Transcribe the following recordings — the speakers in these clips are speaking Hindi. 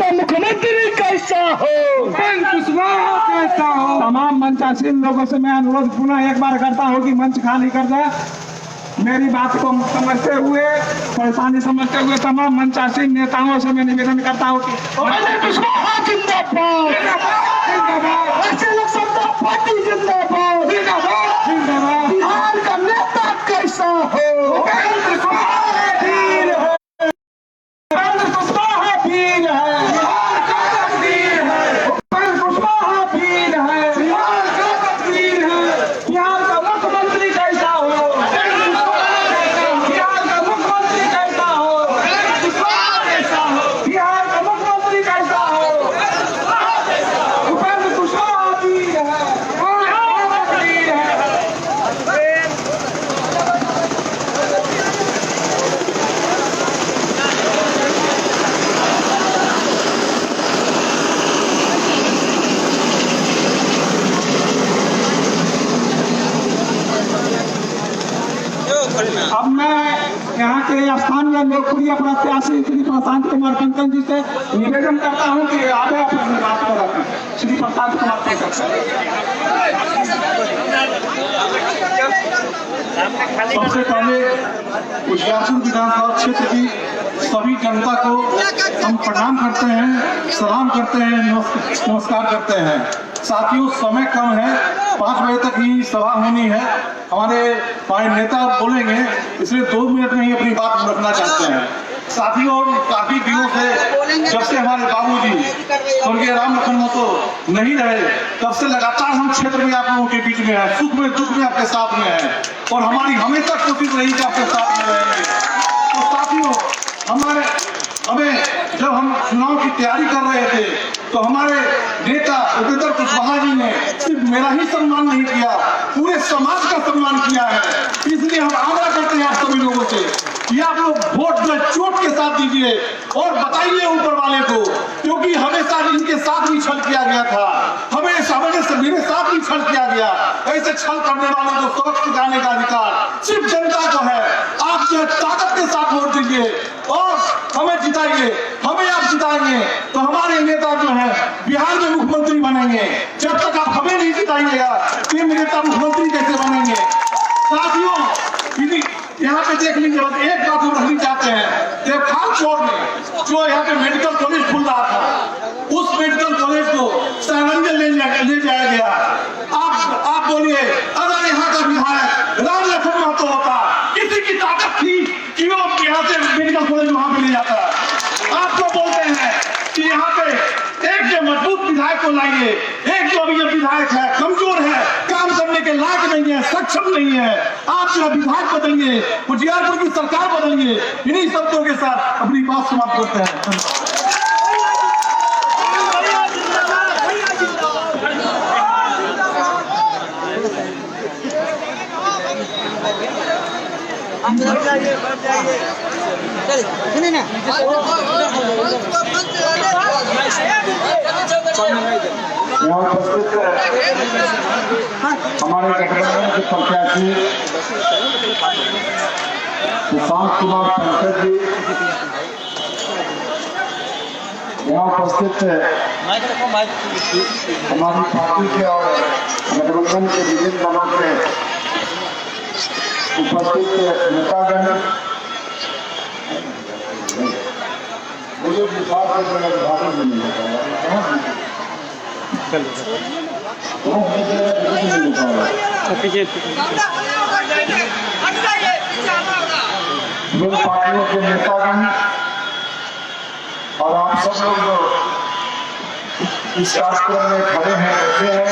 का मुख्यमंत्री कैसा हो, कैसा हो। तमाम मंचासीन लोगों से मैं अनुरोध पुनः एक बार करता हूँ कि मंच खाली कर दे। मेरी बात को समझते हुए, परेशानी समझते हुए तमाम मंचासीन नेताओं से मैं निवेदन करता हूँ कि बिहार का नेता कैसा हो, अब मैं यहाँ के स्थानीय लोकप्रिय प्रत्याशी श्री प्रशांत कुमार पंकज जी से निवेदन करता हूँ कि आगे अपनी बात को रखें। श्री प्रशांत कुमार पंकज। सबसे पहले उजियारपुर विधानसभा क्षेत्र की सभी जनता को हम प्रणाम करते हैं, सलाम करते हैं, नमस्कार करते हैं। साथियों, समय कम है, 5 बजे तक ही सभा होनी है। हमारे नेता बोलेंगे, इसलिए 2 मिनट में ही अपनी बात रखना चाहते हैं। साथियों, काफी दिनों से, जब से हमारे बाबूजी स्वर्गीय राम लखन महतो नहीं रहे, तब से लगातार हम क्षेत्र में आप लोगों के बीच में है, सुख में दुख में आपके साथ में है, और हमारी हमेशा कोशिश रही कि आपके साथ में रहेंगे। तो साथियों, हमें जब हम चुनाव की तैयारी कर रहे थे तो हमारे नेता उपेंद्र कुशवाहा जी ने सिर्फ मेरा ही सम्मान नहीं किया, पूरे समाज का सम्मान किया है। इसलिए हम आग्रह करते हैं आप सभी लोगों से कि आप लोग वोट चोट के साथ दीजिए और बताइए ऊपर वाले को, क्योंकि हमेशा इनके साथ भी छल किया गया था, हमेशा मेरे साथ भी छल किया गया। ऐसे छल करने वालों को सबक सिखाने का अधिकार सिर्फ जनता को है। आप जो ताकत के साथ वोट दीजिए और हमें जिताइए। हमें आप जिताएंगे तो हमारे नेता जो है बिहार में मुख्यमंत्री बनेंगे। जब तक आप हमें नहीं जिताइएगा तो ये नेता मुख्यमंत्री कैसे बनेंगे। साथियों, यहाँ पे देख लीजिए, एक बात हम रखनी चाहते हैं, देवखाल चौक में जो यहाँ पे मेडिकल कॉलेज खुल रहा था, उस मेडिकल कॉलेज को सारंजन ले जाया गया। आप बोलिए, अगर यहाँ का विधायक राम लखन महतो होता, किसी की ताकत थी कि वो यहाँ से मेडिकल कॉलेज वहां पे ले जाता। आप तो बोलते हैं कि यहाँ पे एक जो मजबूत विधायक को लाइए, एक जो अभी विधायक है कमजोर है, काम करने के लायक नहीं है, सक्षम नहीं है, आप जो विधायक बदलिए, उजियारपुर की सरकार बदलिए। इन्हीं शब्दों के साथ अपनी बात समाप्त करते हैं। सुनिए ना, यहाँ उपस्थित हमारे गठबंधन के प्रत्याशी प्रशांत कुमार पंकज जी, यहाँ उपस्थित हमारी पार्टी के और गठबंधन के विभिन्न दलों के उपस्थित नेतागण, मुझे विभाग नहीं विभिन्न पार्टियों के नेतागण और आप सब लोग जो इस कार्यक्रम में खड़े हैं, बैठे हैं,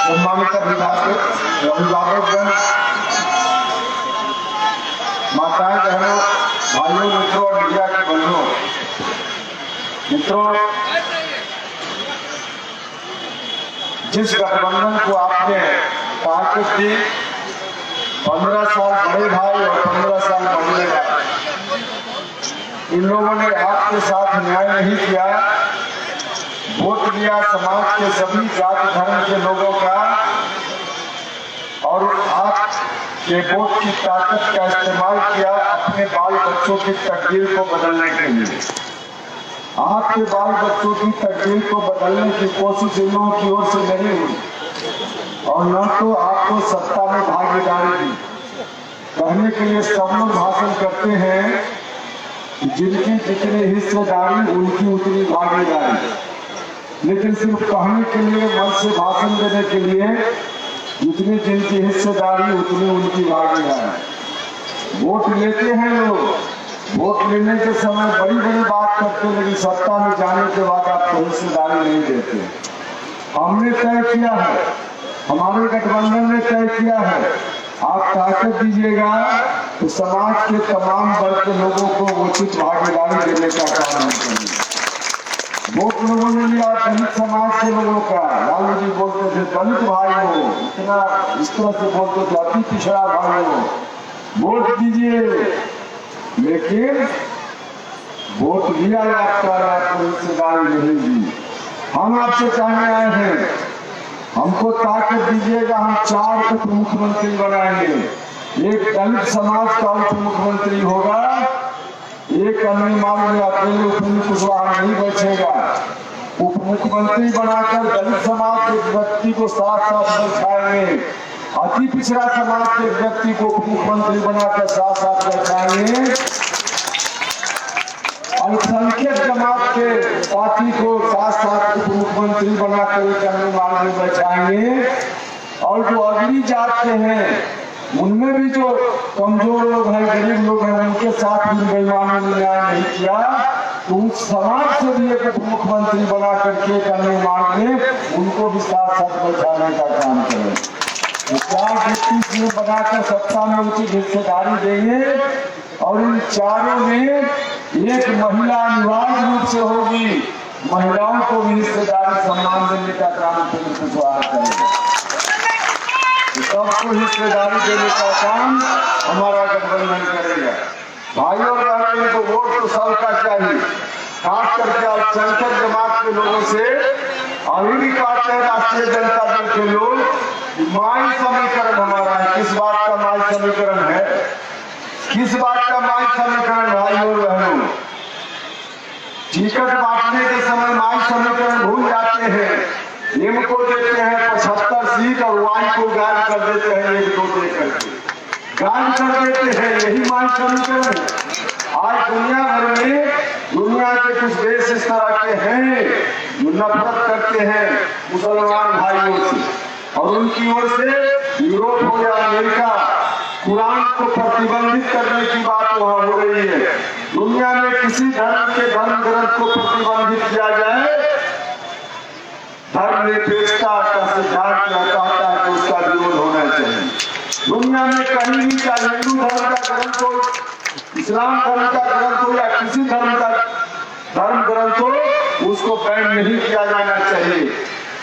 सम्मानित अभिभावकगण, माताएं, बहनों, भाइयों, मित्रों और मीडिया के बंधुओं, मित्रों, जिस गठबंधन को आपने ताकत दी, 15 साल बड़े भाई और 15 साल बड़े भाई, इन लोगों ने आपके साथ न्याय नहीं किया। वोट लिया समाज के सभी जाति धर्म के लोगों का, और आपके वोट की ताकत का इस्तेमाल किया अपने बाल बच्चों की तकदीर को बदलने के लिए। आपके बाल बच्चों की तकदीर को बदलने की कोशिश इन लोगों की ओर से नहीं हुई और न तो आपको सत्ता में भागीदारी दी। कहने के लिए सब लोग भाषण करते हैं कि जिनकी जितनी हिस्सेदारी उनकी उतनी भागीदारी, लेकिन सिर्फ कहने के लिए मन से भाषण देने के लिए जितनी जिनकी हिस्सेदारी उतनी उनकी भागीदारी। वोट लेते हैं लोग, वोट लेने के समय बड़ी बड़ी बात करते हैं, लेकिन सत्ता में जाने के बाद आपको हिस्सेदारी नहीं देते। हमने तय किया है, हमारे गठबंधन ने तय किया है, आप ताकत दीजिएगा तो समाज के तमाम वर्ग के लोगों को उचित भागीदारी देने का काम हम करेंगे। वोट लोगों ने लिया दलित समाज के लोगों का, लालू जी बोलते थे दलित भाई हो, इतना इस तरह से बोलते थे अति पिछड़ा भाई हो, वोट दीजिए। लेकिन वोट लिया आपका, आपको हिस्सेदारी नहीं दी। हम आपसे कहने आए हैं, हमको ताकत दीजिएगा, हम 4 उप मुख्यमंत्री बनाएंगे। एक दलित समाज का उप मुख्यमंत्री होगा, एक अन्य मामले में अकेले उपेंद्र कुशवाहा नहीं बचेगा। उप मुख्यमंत्री बनाकर दलित समाज के व्यक्ति को साथ साथ बैठाएंगे, अति पिछड़ा समाज के व्यक्ति को उप मुख्यमंत्री बनाकर साथ साथ बैठाएंगे, अल्पसंख्यक जमात के साथी को साथ साथ उप मुख्यमंत्री बनाकर एक अन्य मामले में बैठाएंगे। और जो अगली जात के हैं उनमें भी जो कमजोर लोग हैं, गरीब लोग हैं, उनके साथ भी बेईमानी ने न्याय नहीं किया तो उस समाज से भी एक उप मुख्यमंत्री बना करके करने मांग में उनको भी साथ साथ बैठाने का काम करें। 4 डिप्टी सीएम बनाकर सत्ता में उचित हिस्सेदारी देंगे और इन चारों में एक महिला अनिवार्य रूप से होगी। महिलाओं को भी हिस्सेदारी सम्मान देने का काम करेंगे, सबको हिस्सेदारी देने का काम हमारा गठबंधन करेगा। भाइयों और बहनों को वोट तो सबका चाहिए, खास करके अल्पसंख्यक जमात के लोगों से अभी भी कहते हैं राष्ट्रीय जनता दल के लोग माई समीकरण हमारा है। किस बात का माई समीकरण है? किस बात का माई समीकरण? भाइयों और बहनों, टिकट बांटने के समय माई समीकरण भूल जाते हैं। एम को देते हैं 75 सीट और वाई को गायब कर देते हैं 1-2 दे करके, गायब कर देते हैं। यही माई समीकरण आज दुनिया भर में, दुनिया के कुछ देश इस तरह के हैं जो नफरत करते हैं मुसलमान भाइयों से, और उनकी ओर से यूरोप हो या अमेरिका कुरान को प्रतिबंधित करने की बात वहां हो रही है। दुनिया में किसी धर्म के धर्म ग्रंथ को प्रतिबंधित किया जाए, धर्मनिरपेक्षता का सिद्धांत कहता है कि उसका विरोध होना चाहिए। दुनिया में कहीं भी, चाहे हिंदू धर्म का ग्रंथ हो, इस्लाम धर्म का ग्रंथ हो या किसी धर्म का धर्म ग्रंथ हो, उसको बैन नहीं किया जाना चाहिए।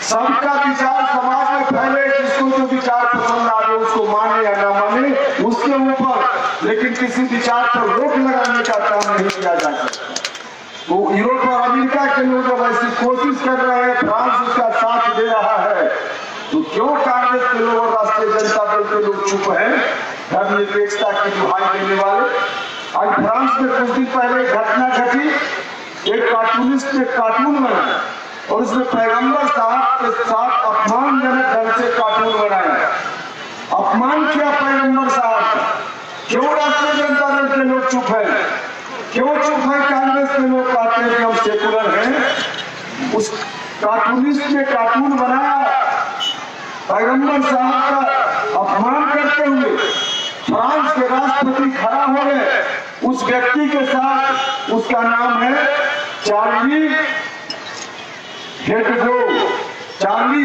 सबका विचार समाज में फैले, जिसको जो विचार पसंद आ रहे उसको माने या ना माने उसके ऊपर, लेकिन किसी विचार पर रोक लगाने का काम नहीं किया जा सकता। तो यूरोप और अमेरिका के लोग जब ऐसी कोशिश कर रहे हैं, फ्रांस उसका साथ दे रहा है, तो क्यों कांग्रेस के लोग और राष्ट्रीय जनता दल के लोग चुप हैं धर्मनिरपेक्षता की दुहाई देने वाले? आज फ्रांस में कुछ दिन पहले घटना घटी, एक कार्टूनिस्ट ने कार्टून बनाया और उसने पैगंबर साहब के साथ अपमानजनक ढंग से कार्टून बनाया, अपमान किया पैगंबर साहब का। क्यों राष्ट्रीय जनता दल के लोग चुप है? क्यों चुप है? कांग्रेस के लोग कहते हैं कि हम सेकुलर हैं। उस कार्टूनिस्ट ने कार्टून बनाया, पैगंबर साहब का अपमान करते हुए फ्रांस के राष्ट्रपति खड़ा हो गए उस व्यक्ति के साथ, उसका नाम है चार्ली हेब्डो। चार्ली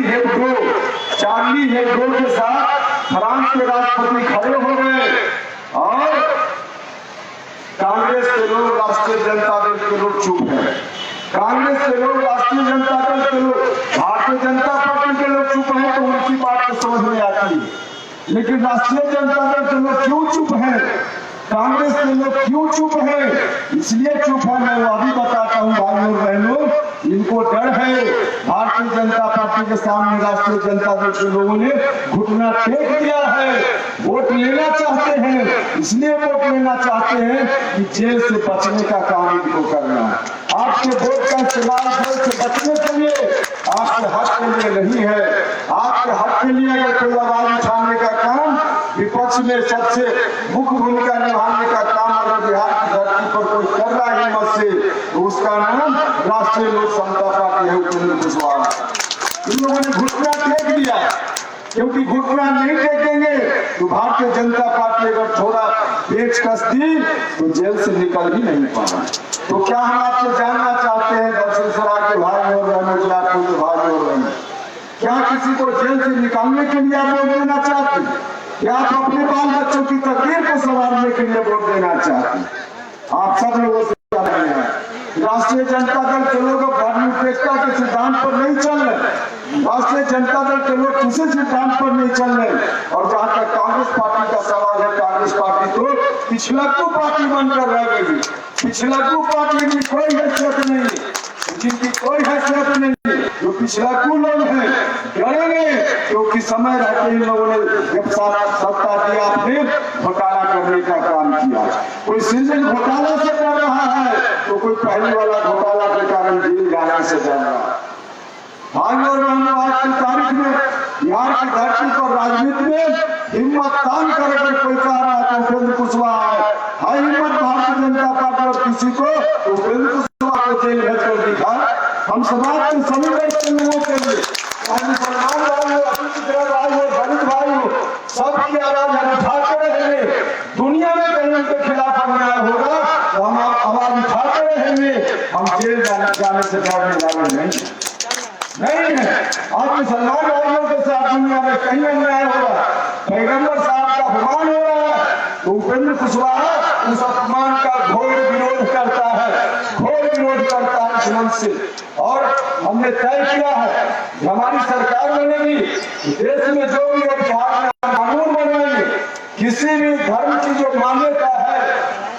हेब्डो के साथ फ्रांस के राष्ट्रपति खड़े हो गए और कांग्रेस के लोग, राष्ट्रीय जनता दल के लोग चुप हैं। कांग्रेस के लोग, राष्ट्रीय जनता दल के लोग, भारतीय जनता पार्टी के लोग चुप हैं तो उनकी बात तो समझ में आती है, लेकिन राष्ट्रीय जनता दल के लोग क्यों चुप हैं? कांग्रेस के लोग क्यों चुप हैं? इसलिए चुप है, मैं वो अभी बताता हूँ भाइयों और बहनों, इनको डर है भारतीय जनता पार्टी के सामने राष्ट्रीय जनता दल के लोगों ने घुटना टेक दिया है। वोट लेना चाहते हैं, इसलिए वोट लेना चाहते हैं कि जेल से बचने का काम इनको करना है। आपके वोट का इस्तेमाल जेल से बचने के लिए, आपके हक के लिए नहीं है। आपके हक के लिए अगर कोई आवाज उठाने का काम, विपक्ष में सबसे मुख्य भूमिका निभाने का काम अगर बिहार की धरती पर कोई कर रहा है हिम्मत से, तो उसका नाम राष्ट्रीय लोक समता पार्टी है, उपेंद्र कुशवाहा। इन लोगों ने घुटना टेक दिया, क्योंकि घुटना नहीं टेकेंगे तो भारतीय जनता पार्टी अगर थोड़ा पेचकस दी तो जेल से निकल ही नहीं पाना। तो क्या हम आपसे जानना चाहते हैं दक्षिणसराय के भाई और रनौजलापुर के भाई और बहन, क्या किसी को जेल से निकालने के लिए आप वोट देना चाहते हैं? क्या आप अपने बाल बच्चों की तकदीर को संवारने के लिए वोट देना चाहते हैं? आप सब लोगों से कह रहे हैं, राष्ट्रीय जनता दल के लोग धर्मनिरपेक्षता के सिद्धांत पर नहीं चल रहे। राष्ट्रीय जनता दल के लोग किसी सिद्धांत पर नहीं चल रहे। और जहाँ तक कांग्रेस पार्टी का सवाल है, कांग्रेस पार्टी तो पिछलग्गू पार्टी बनकर रह गई। पिछलग्गू पार्टी की कोई हैसियत नहीं, जिनकी कोई हैसियत नहीं, जो पिछलग्गू लोग हैं डरेंगे, क्योंकि समय रहते इन लोगों ने जब सत्ता दिया फिर घोटाला करने का काम किया। कोई सिंधिल घोटाला से कर रहा है तो कोई पहले वाला घोटाला के कारण जेल जाने से डर रहा है। भाई और बहनों, आज की तारीख में बिहार की धरती पर राजनीति में हिम्मत तान कर अगर कोई कह रहा है तो उपेंद्र कुशवाहा है। हाई हिम्मत भारतीय जनता पार्टी और किसी को उपेंद्र कुशवाहा को जेल भेज कर दिखा। हम समाज के सभी वर्ग के लोगों के लिए, मुसलमान भाई हो, अतिथिग्रह भाई हो, दलित भाई हो, सबकी आवाज हम उठाते रहेंगे। दुनिया में कहीं उनके खिलाफ अन्याय होगा तो हम आवाज उठाते रहेंगे। हम जेल जाने से डरने वाले नहीं है। आज मुसलमान भाइयों के साथ दुनिया में कहीं अन्याय हो रहा है, पैगंबर साहब का अपमान हो रहा है, तो उपेंद्र कुशवाहा उस अपमान का घोर विरोध करता है, घोर विरोध करता है इस मंच से। और हमने तय किया है कि हमारी सरकार बनेगी, देश में जो भी बिहार में कानून बनाएंगे, किसी भी धर्म की जो मान्यता है,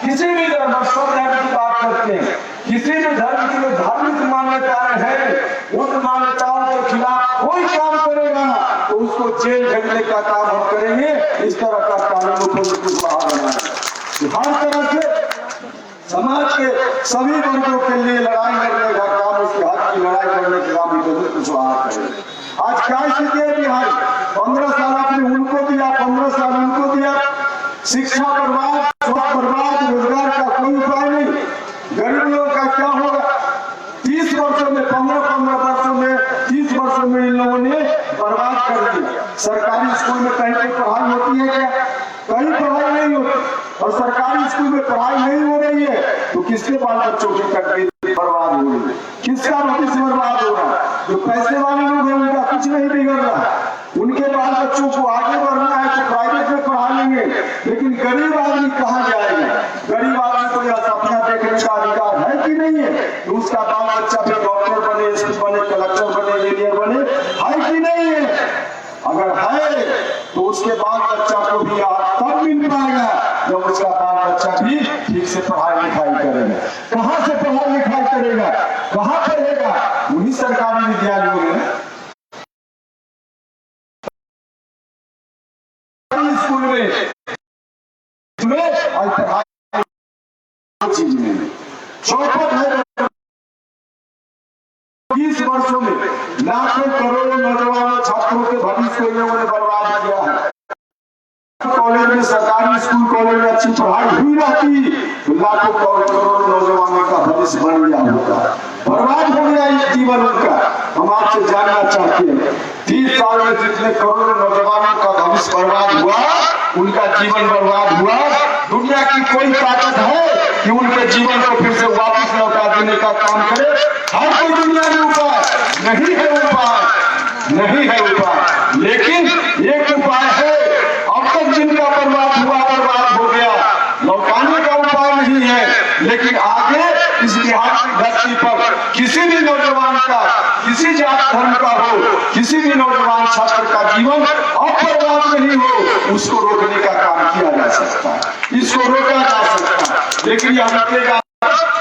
किसी भी धर्म, सब धर्म की बात करते हैं, किसी भी धर्म की जो धार्मिक मान्यताएं हैं, उन मान्यताओं के खिलाफ कोई काम करेगा तो उसको जेल भेजने का काम हम करेंगे। इस तरह का कानून उपेंद्र कुशवाहा बनाएंगे। हर तरह से समाज के सभी वर्गों के लिए लड़ाई लड़ने का काम, उसके हक की लड़ाई करने का काम उपेंद्र कुशवाहा करेंगे। आज क्या स्थिति है बिहार? 15 साल आपने उनको दिया, 15 साल उनको दिया, शिक्षा बर्बाद, स्वास्थ्य बर्बाद, रोजगार का कोई उपाय नहीं। गरीब लोगों का क्या होगा? 30 वर्षों में, 15 वर्षों में, 30 वर्षों में इन लोगों ने बर्बाद कर दिया। सरकारी स्कूल में कहीं कोई पढ़ाई होती है क्या? कहीं पढ़ाई नहीं होती। और सरकारी स्कूल में पढ़ाई नहीं हो रही है तो किसके बाल बच्चों की तकदीर बर्बाद हो रही है, किसका भविष्य बर्बाद हो रहा है? जो पैसे वाले लोग हैं उनका कुछ नहीं बिगड़ रहा, उनके बाल बच्चों को आगे बढ़ना है तो प्राइवेट में पढ़ा लेंगे। लेकिन गरीब आदमी कहाँ जाएगा? गरीब आदमी को यह सपना देखने का अधिकार है कि नहीं है तो उसका बाल बच्चा भी डॉक्टर बने, एसपी बने, कलेक्टर बने, इंजीनियर बने, है कि नहीं है? अगर है तो उसके बाल बच्चा को भी तब मिल पाएगा जब उसका बाल बच्चा भी ठीक से पढ़ाई लिखाई करेगा। कहाँ से पढ़ाई लिखाई करेगा? कहाँ पढ़ेगा? उन्हीं सरकारी विद्यालयों में, स्कूल में और पढ़ाई चीज में चौपट है। 20 वर्षों में लाखों करोड़ों नौजवानों छात्रों के भविष्य को इन लोगों ने बर्बाद किया है। कॉलेज में, सरकारी स्कूल कॉलेज में अच्छी पढ़ाई हुई रहती तो लाखों करोड़ों नौजवानों का भविष्य बन गया होता, बर्बाद हो गया इस जीवन उनका। हम आपसे जानना चाहते हैं 30 साल में जितने करोड़ों नौजवानों का भविष्य बर्बाद हुआ, उनका जीवन बर्बाद हुआ, दुनिया की कोई ताकत है कि उनके जीवन को फिर से वापस लौटा देने का काम करे? हर कोई दुनिया में उपाय नहीं है, उपाय नहीं है उपाय। लेकिन एक उपाय है, अब तक जिनका बर्बाद हुआ बर्बाद हो गया, लौटाने का उपाय नहीं है। लेकिन आगे इस बिहार की धरती पर किसी भी नौजवान का, किसी जात धर्म का हो, किसी भी नौजवान छात्र का जीवन अब बर्बाद नहीं हो, उसको रोकने का काम किया जा सकता है, इसको रोका जा सकता है। लेकिन यह रुकेगा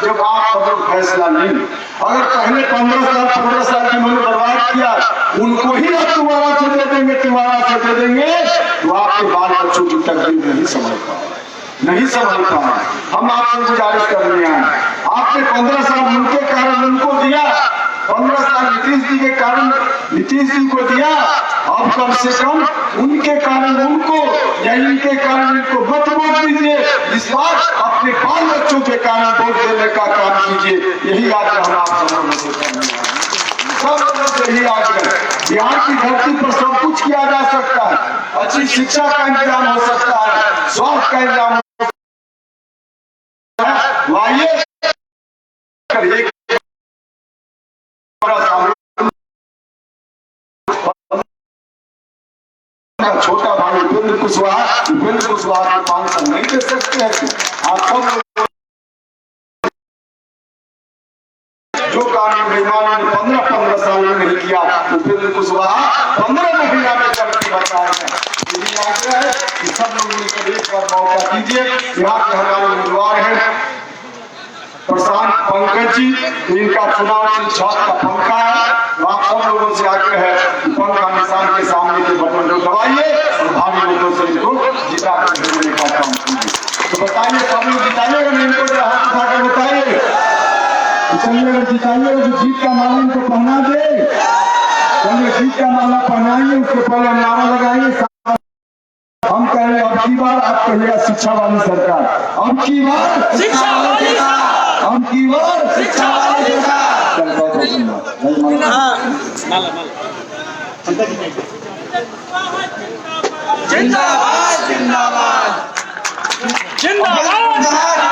जब आप फैसला लेंगे। अगर पहले 15 साल की उन्होंने बर्बाद नहीं समझ पाए, नहीं समझ पाए। हम आपसे गुजारिश कर रहे हैं, आपने 15 साल उनके कारण उनको दिया, 15 साल नीतीश जी के कारण नीतीश जी को दिया, अब कम से कम उनके कारण उनको या इनके कारण इनको मत वोट दीजिए, इस बार अपने बाल बच्चों के कारण वोट देने का काम कीजिए। यही आग्रह हम आप सब लोगों से कर रहे हैं, सब लोगों से यही आग्रह। बिहार की धरती पर सब कुछ किया जा सकता है, अच्छी शिक्षा का इंतजाम हो सकता है, स्वास्थ्य का इंतजाम हो सकता है। आइए छोटा भाई उपेंद्र कुशवाहा को 5 साल नहीं दे सकते हैं। आप सब लोग जो कानून बेईमानों ने 15 साल में नहीं किया, उपेंद्र कुशवाहा 15 महीना में करके बताएगा। यही आग्रह है कि सब लोग मिलकर एक बार मौका दीजिए। यहाँ के हमारे उम्मीदवार हैं प्रशांत पंकज जी, इनका चुनाव छात्र का पंखा है, तो आप सब लोगों से आग्रह है कि पंखा निशान के सामने के बटन को दबाइए और भारी वोटों से इनको जिता कर भेजने का काम कीजिए। तो बताइए, सब लोग जिताइएगा ना इनको, जो हाथ उठाकर बताइए, चलिए अगर जिताइएगा तो जीत का माला इनको पहना दे, चलिए जीत का माला पहनाइए, उसके पहले हम नारा लगाइए। हम कह रहे हैं अब की बार आप कहिएगा शिक्षा वाली सरकार, अब की बार शिक्षा वाली सरकार, अब की बार शिक्षा वाली सरकार। जिंदाबाद जिंदाबाद जिंदाबाद।